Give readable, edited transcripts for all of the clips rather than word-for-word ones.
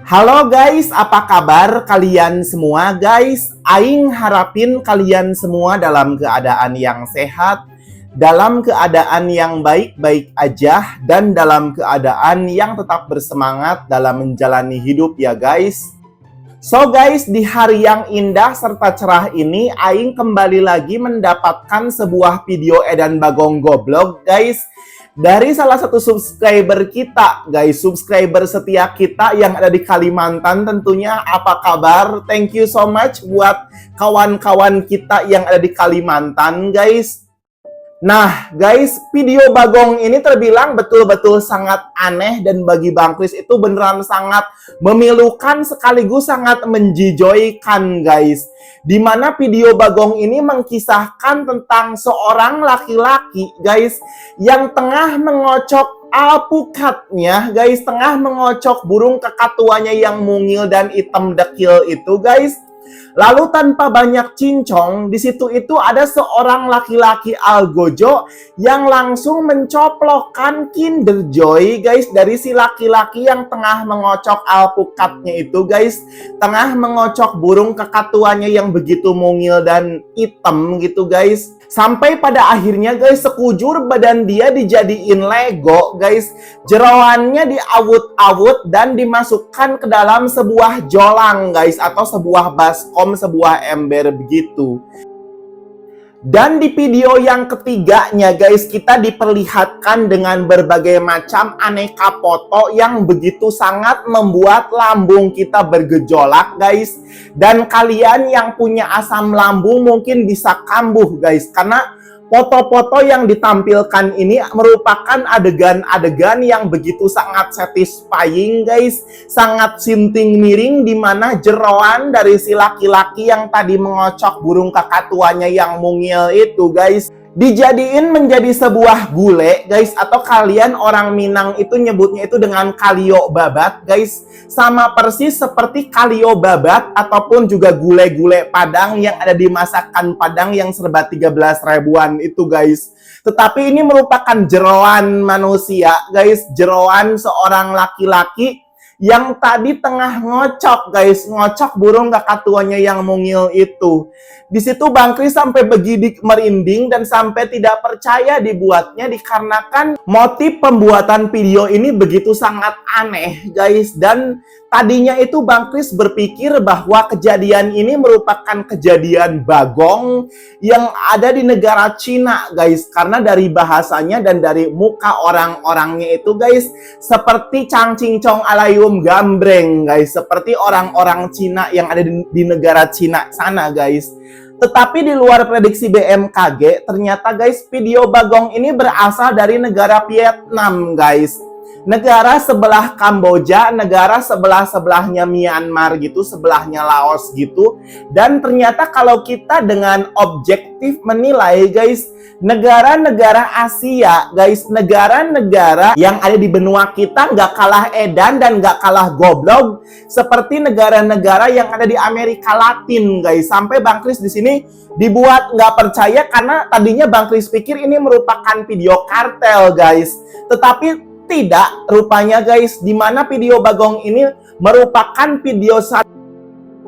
Halo guys, apa kabar kalian semua guys? Aing harapin kalian semua dalam keadaan yang sehat, dalam keadaan yang baik-baik aja, dan dalam keadaan yang tetap bersemangat dalam menjalani hidup ya guys. So guys, di hari yang indah serta cerah ini, Aing kembali lagi mendapatkan sebuah video Edan Bagong Goblok guys. Dari salah satu subscriber kita, guys, subscriber setia kita yang ada di Kalimantan tentunya. Apa kabar? Thank you so much buat kawan-kawan kita yang ada di Kalimantan, guys. Nah, guys, video Bagong ini terbilang betul-betul sangat aneh dan bagi Bang Kris itu beneran sangat memilukan sekaligus sangat menjijoikan, guys. Dimana video Bagong ini mengkisahkan tentang seorang laki-laki, guys, yang tengah mengocok alpukatnya, guys, tengah mengocok burung kakatuanya yang mungil dan hitam dekil itu, guys. Lalu tanpa banyak cincong, di situ itu ada seorang laki-laki algojo yang langsung mencoplokkan Kinder Joy, guys, dari si laki-laki yang tengah mengocok alpukatnya itu, guys, tengah mengocok burung kakatuannya yang begitu mungil dan hitam gitu, guys. Sampai pada akhirnya, guys, sekujur badan dia dijadiin Lego, guys. Jeroannya diawut-awut dan dimasukkan ke dalam sebuah jolang, guys, atau sebuah baskom, sebuah ember begitu. Dan di video yang ketiganya, guys, kita diperlihatkan dengan berbagai macam aneka foto yang begitu sangat membuat lambung kita bergejolak, guys. Dan kalian yang punya asam lambung mungkin bisa kambuh, guys, karena foto-foto yang ditampilkan ini merupakan adegan-adegan yang begitu sangat satisfying, guys. Sangat sinting miring di mana jeroan dari si laki-laki yang tadi mengocok burung kakatuannya yang mungil itu, guys, dijadiin menjadi sebuah gule, guys, atau kalian orang Minang itu nyebutnya itu dengan kalio babat, guys. Sama persis seperti kalio babat ataupun juga gule-gule Padang yang ada di masakan Padang yang serba 13 ribuan itu, guys. Tetapi ini merupakan jeroan manusia, guys, jeroan seorang laki-laki yang tadi tengah ngocok, guys, ngocok burung kakatuannya yang mungil itu. Di situ Bang Kris sampai begidik merinding dan sampai tidak percaya dibuatnya dikarenakan motif pembuatan video ini begitu sangat aneh, guys. Dan tadinya itu Bang Kris berpikir bahwa kejadian ini merupakan kejadian Bagong yang ada di negara Cina, guys. Karena dari bahasanya dan dari muka orang-orangnya itu, guys, seperti cangcingcong alayum gambreng, guys. Seperti orang-orang Cina yang ada di negara Cina sana, guys. Tetapi di luar prediksi BMKG, ternyata, guys, video Bagong ini berasal dari negara Vietnam, guys. Negara sebelah Kamboja, negara sebelah-sebelahnya Myanmar gitu, sebelahnya Laos gitu. Dan ternyata kalau kita dengan objektif menilai, guys, negara-negara Asia, guys, negara-negara yang ada di benua kita nggak kalah edan dan nggak kalah goblok seperti negara-negara yang ada di Amerika Latin, guys. Sampai Bang Kris di sini dibuat nggak percaya karena tadinya Bang Kris pikir ini merupakan video kartel, guys. Tetapi tidak, rupanya, guys, di mana video Bagong ini merupakan video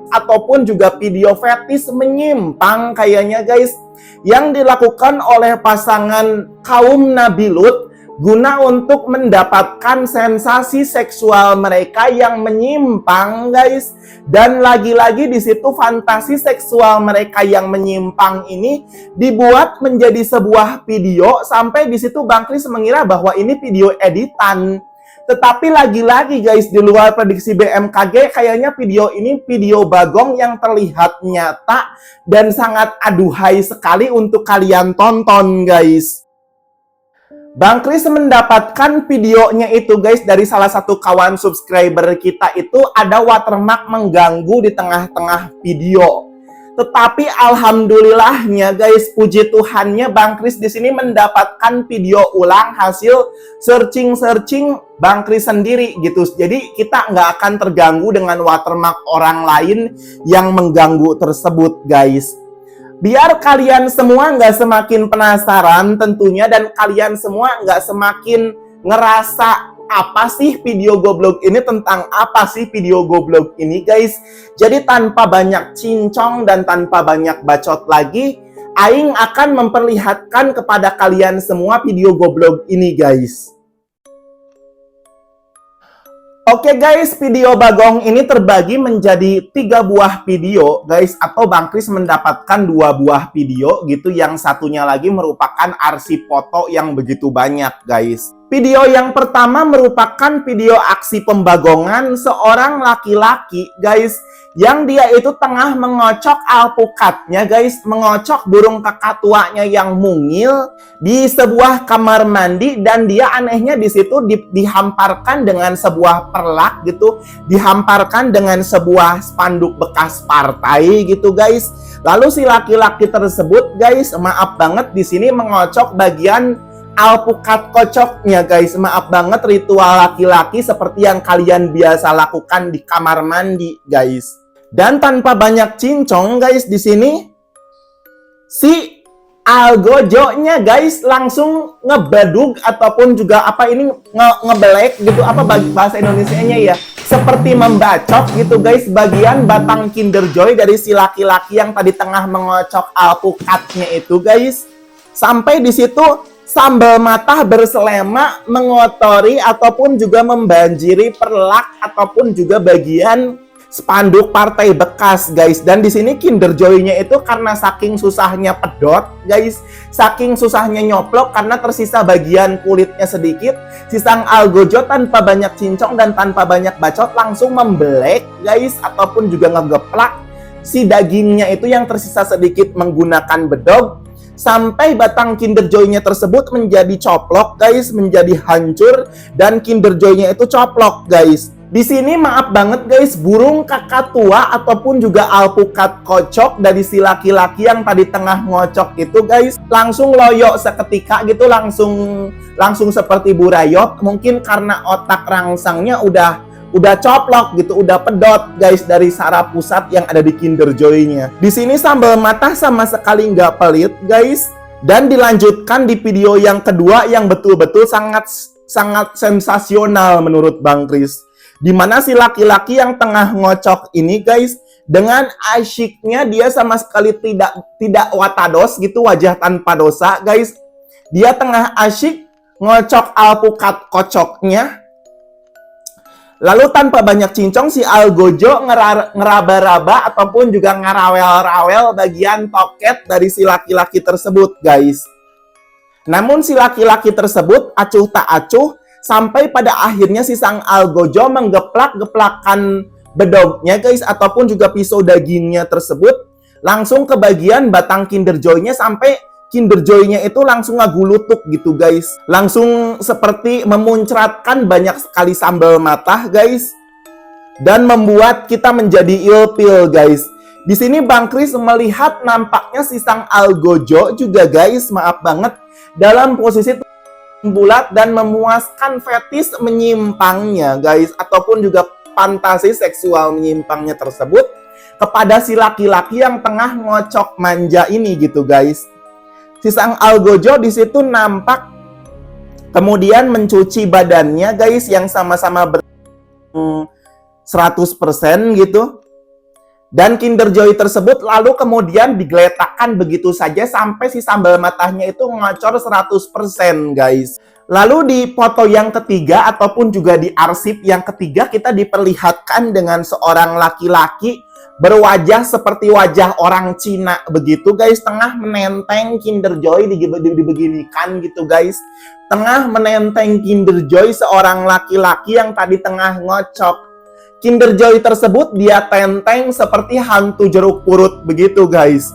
ataupun juga video fetis menyimpang kayaknya, guys, yang dilakukan oleh pasangan kaum Nabi Lut guna untuk mendapatkan sensasi seksual mereka yang menyimpang, guys. Dan lagi-lagi di situ fantasi seksual mereka yang menyimpang ini dibuat menjadi sebuah video sampai di situ Bang Kris mengira bahwa ini video editan. Tetapi lagi-lagi, guys, di luar prediksi BMKG, kayaknya video ini video Bagong yang terlihat nyata dan sangat aduhai sekali untuk kalian tonton, guys. Bang Kris mendapatkan videonya itu, guys, dari salah satu kawan subscriber kita itu ada watermark mengganggu di tengah-tengah video. Tetapi alhamdulillahnya, guys, puji Tuhannya Bang Kris di sini mendapatkan video ulang hasil searching Bang Kris sendiri gitu. Jadi kita nggak akan terganggu dengan watermark orang lain yang mengganggu tersebut, guys. Biar kalian semua nggak semakin penasaran tentunya dan kalian semua nggak semakin ngerasa apa sih video goblok ini, tentang apa sih video goblok ini guys. Jadi tanpa banyak cincong dan tanpa banyak bacot lagi, Aing akan memperlihatkan kepada kalian semua video goblok ini guys. Oke guys, video Bagong ini terbagi menjadi 3 buah video guys, atau Bang Kris mendapatkan 2 buah video gitu, yang satunya lagi merupakan arsip foto yang begitu banyak guys. Video yang pertama merupakan video aksi pembagongan seorang laki-laki guys, yang dia itu tengah mengocok alpukatnya guys, mengocok burung kakak tuanya yang mungil di sebuah kamar mandi, dan dia anehnya di situ dihamparkan dengan sebuah perlak gitu, dihamparkan dengan sebuah spanduk bekas partai gitu guys. Lalu si laki-laki tersebut guys, maaf banget di sini mengocok bagian alpukat kocoknya guys. Maaf banget, ritual laki-laki seperti yang kalian biasa lakukan di kamar mandi guys. Dan tanpa banyak cincong guys, di sini si Algojo-nya guys langsung ngebadug ataupun juga apa ini ngebelek gitu, apa bahasa Indonesianya ya, seperti membacok gitu guys, bagian batang Kinder Joy dari si laki-laki yang tadi tengah mengocok alpukatnya itu guys. Sampai di situ sambal mata berselema mengotori ataupun juga membanjiri perlak ataupun juga bagian spanduk partai bekas guys. Dan di sini Kinder Joy-nya itu karena saking susahnya pedot guys, saking susahnya nyoplok karena tersisa bagian kulitnya sedikit, si sang Algojo tanpa banyak cincong dan tanpa banyak bacot langsung membelek guys, ataupun juga ngegeplak si dagingnya itu yang tersisa sedikit menggunakan bedog, sampai batang Kinder Joy-nya tersebut menjadi coplok guys, menjadi hancur, dan Kinder Joy-nya itu coplok guys. Di sini maaf banget guys, burung kakak tua ataupun juga alpukat kocok dari si laki-laki yang tadi tengah ngocok itu guys, langsung loyo seketika gitu, langsung seperti burayot, mungkin karena otak rangsangnya udah coplok gitu, udah pedot guys dari saraf pusat yang ada di Kinder Joy-nya. Di sini sambal mata sama sekali nggak pelit guys. Dan dilanjutkan di video yang kedua yang betul-betul sangat sensasional menurut Bang Kris, di mana si laki-laki yang tengah ngocok ini guys, dengan asyiknya dia sama sekali tidak watados gitu, wajah tanpa dosa guys. Dia tengah asyik ngocok alpukat kocoknya. Lalu tanpa banyak cincong si Algojo ngeraba-raba ataupun juga ngarawel-rawel bagian toket dari si laki-laki tersebut guys. Namun si laki-laki tersebut acuh tak acuh, sampai pada akhirnya si sang Algojo menggeplak-geplakan bedognya guys, ataupun juga pisau dagingnya tersebut langsung ke bagian batang Kinder Joy-nya, sampai Kinder Joy-nya itu langsung ngagulutuk gitu guys. Langsung seperti memuncratkan banyak sekali sambal mata guys, dan membuat kita menjadi ilfil guys. Di sini Bang Kris melihat nampaknya si sang Algojo juga guys, maaf banget, dalam posisi bulat dan memuaskan fetis menyimpangnya guys, ataupun juga fantasi seksual menyimpangnya tersebut kepada si laki-laki yang tengah ngocok manja ini gitu guys. Si sang Algojo di situ nampak kemudian mencuci badannya guys, yang sama-sama 100% gitu. Dan Kinder Joy tersebut lalu kemudian digeletakkan begitu saja sampai si sambal matanya itu ngocor 100% guys. Lalu di foto yang ketiga ataupun juga di arsip yang ketiga, kita diperlihatkan dengan seorang laki-laki berwajah seperti wajah orang Cina begitu guys, tengah menenteng Kinder Joy dibeginikan gitu guys. Tengah menenteng Kinder Joy seorang laki-laki yang tadi tengah ngocok. Kinder Joy tersebut dia tenteng seperti hantu jeruk purut begitu guys.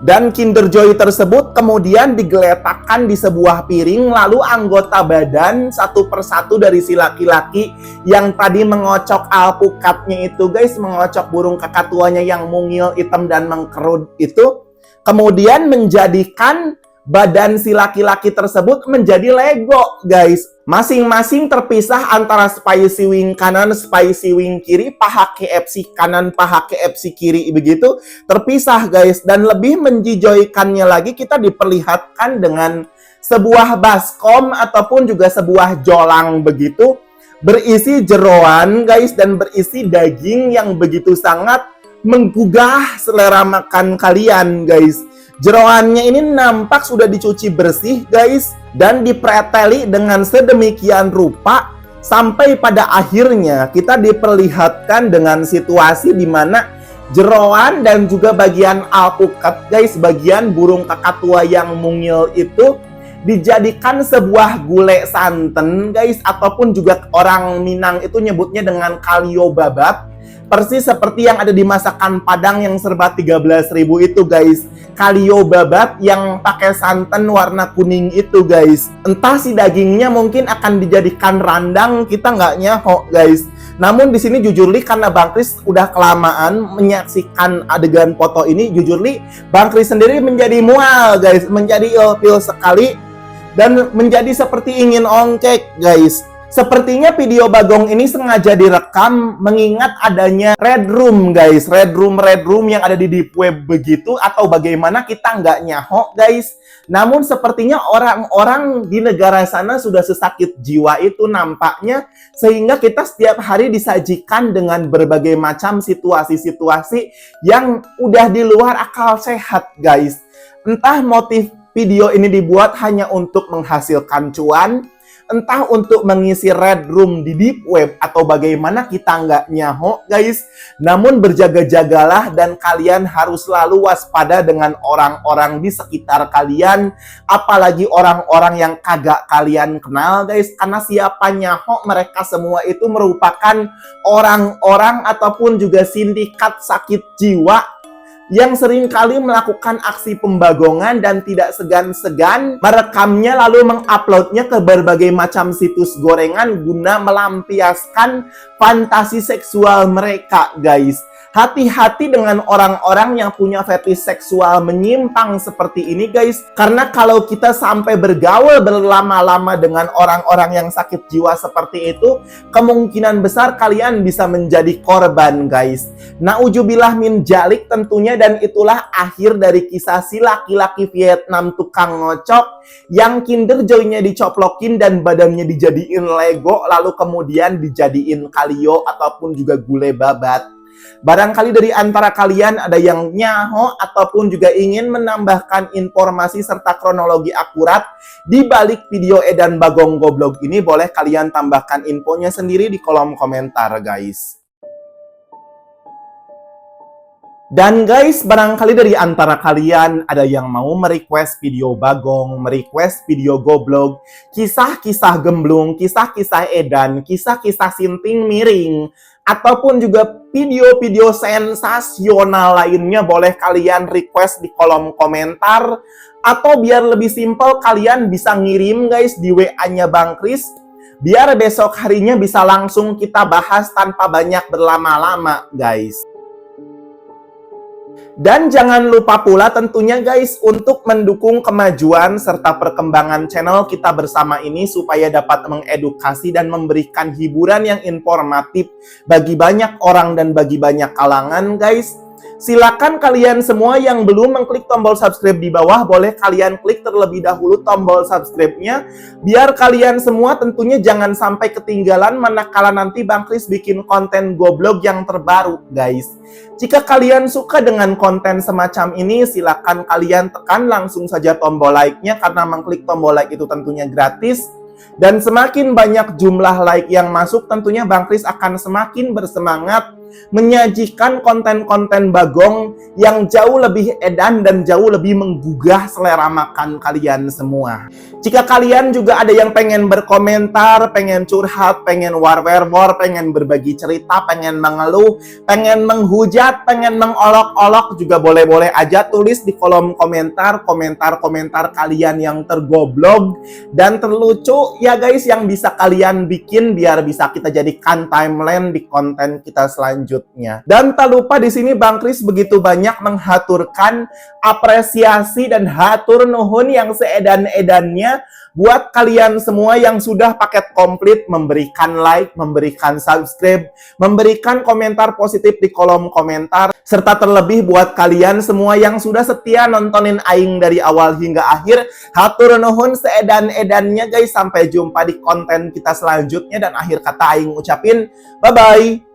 Dan Kinder Joy tersebut kemudian digeletakkan di sebuah piring, lalu anggota badan satu persatu dari si laki-laki yang tadi mengocok alpukatnya itu guys, mengocok burung kakak tuanya yang mungil, hitam dan mengkerut itu, kemudian menjadikan badan si laki-laki tersebut menjadi Lego guys. Masing-masing terpisah antara spicy wing kanan, spicy wing kiri, paha KFC kanan, paha KFC kiri begitu, terpisah guys. Dan lebih menjijoikannya lagi, kita diperlihatkan dengan sebuah baskom ataupun juga sebuah jolang begitu, berisi jeroan guys dan berisi daging yang begitu sangat menggugah selera makan kalian guys. Jeroannya ini nampak sudah dicuci bersih guys dan dipreteli dengan sedemikian rupa sampai pada akhirnya kita diperlihatkan dengan situasi di mana jeroan dan juga bagian alpukat guys, bagian burung kakatua yang mungil itu dijadikan sebuah gulai santen guys, ataupun juga orang Minang itu nyebutnya dengan kalio babat, persis seperti yang ada di masakan Padang yang serba 13.000 itu guys. Kalio babat yang pakai santan warna kuning itu guys. Entah si dagingnya mungkin akan dijadikan randang, kita nggak nyaho guys. Namun di sini jujur li, karena Bang Kris udah kelamaan menyaksikan adegan foto ini, jujur li Bang Kris sendiri menjadi mual guys, menjadi ilfil sekali dan menjadi seperti ingin ongkek guys. Sepertinya video Bagong ini sengaja direkam mengingat adanya red room guys, red room yang ada di deep web begitu, atau bagaimana kita nggak nyaho guys. Namun sepertinya orang-orang di negara sana sudah sesakit jiwa itu nampaknya, sehingga kita setiap hari disajikan dengan berbagai macam situasi-situasi yang udah di luar akal sehat guys. Entah motif video ini dibuat hanya untuk menghasilkan cuan, entah untuk mengisi red room di deep web, atau bagaimana kita nggak nyaho guys. Namun berjaga-jagalah dan kalian harus selalu waspada dengan orang-orang di sekitar kalian, apalagi orang-orang yang kagak kalian kenal guys, karena siapa nyaho mereka semua itu merupakan orang-orang ataupun juga sindikat sakit jiwa yang seringkali melakukan aksi pembagongan dan tidak segan-segan merekamnya lalu menguploadnya ke berbagai macam situs gorengan guna melampiaskan fantasi seksual mereka guys. Hati-hati dengan orang-orang yang punya fetish seksual menyimpang seperti ini guys, karena kalau kita sampai bergaul berlama-lama dengan orang-orang yang sakit jiwa seperti itu, kemungkinan besar kalian bisa menjadi korban guys. Naujubillah min jalik tentunya, dan itulah akhir dari kisah si laki-laki Vietnam tukang ngocok yang Kinder Joy-nya dicoplokin dan badannya dijadiin Lego lalu kemudian dijadiin kalio ataupun juga gulai babat. Barangkali dari antara kalian ada yang nyaho ataupun juga ingin menambahkan informasi serta kronologi akurat di balik video edan Bagong Goblog ini, boleh kalian tambahkan infonya sendiri di kolom komentar guys. Dan guys, barangkali dari antara kalian ada yang mau merequest video Bagong, merequest video Goblog, kisah-kisah gemblung, kisah-kisah edan, kisah-kisah sinting miring, ataupun juga video-video sensasional lainnya, boleh kalian request di kolom komentar. Atau biar lebih simpel, kalian bisa ngirim guys di WA-nya Bang Kris, biar besok harinya bisa langsung kita bahas tanpa banyak berlama-lama guys. Dan jangan lupa pula tentunya guys untuk mendukung kemajuan serta perkembangan channel kita bersama ini supaya dapat mengedukasi dan memberikan hiburan yang informatif bagi banyak orang dan bagi banyak kalangan guys. Silakan kalian semua yang belum mengklik tombol subscribe di bawah, boleh kalian klik terlebih dahulu tombol subscribe-nya, biar kalian semua tentunya jangan sampai ketinggalan manakala nanti Bang Kris bikin konten goblog yang terbaru guys. Jika kalian suka dengan konten semacam ini, silakan kalian tekan langsung saja tombol like-nya, karena mengklik tombol like itu tentunya gratis. Dan semakin banyak jumlah like yang masuk, tentunya Bang Kris akan semakin bersemangat menyajikan konten-konten Bagong yang jauh lebih edan dan jauh lebih menggugah selera makan kalian semua. Jika kalian juga ada yang pengen berkomentar, pengen curhat, pengen war-wer-war, pengen berbagi cerita, pengen mengeluh, pengen menghujat, pengen mengolok-olok, juga boleh-boleh aja tulis di kolom komentar, komentar-komentar kalian yang tergoblog dan terlucu ya guys, yang bisa kalian bikin biar bisa kita jadikan timeline di konten kita selanjutnya. Dan tak lupa di sini Bang Kris begitu banyak menghaturkan apresiasi dan hatur nuhun yang seedan-edannya buat kalian semua yang sudah paket komplit memberikan like, memberikan subscribe, memberikan komentar positif di kolom komentar, Serta terlebih buat kalian semua yang sudah setia nontonin Aing dari awal hingga akhir, hatur nuhun seedan-edannya guys. Sampai jumpa di konten kita selanjutnya, dan akhir kata Aing ucapin bye-bye.